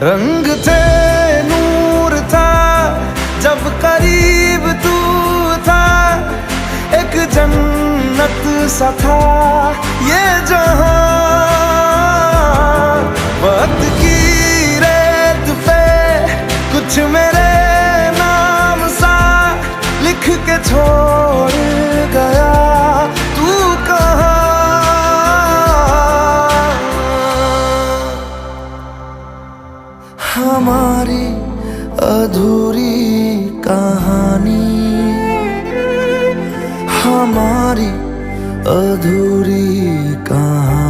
रंग थे, नूर था, जब करीब तू था। एक जन्नत सा था ये जहां। वक्त की रेत पे कुछ मेरे नाम सा लिख के छोड़ गया। तू कहाँ? हमारी अधूरी कहानी, हमारी अधूरी कहानी।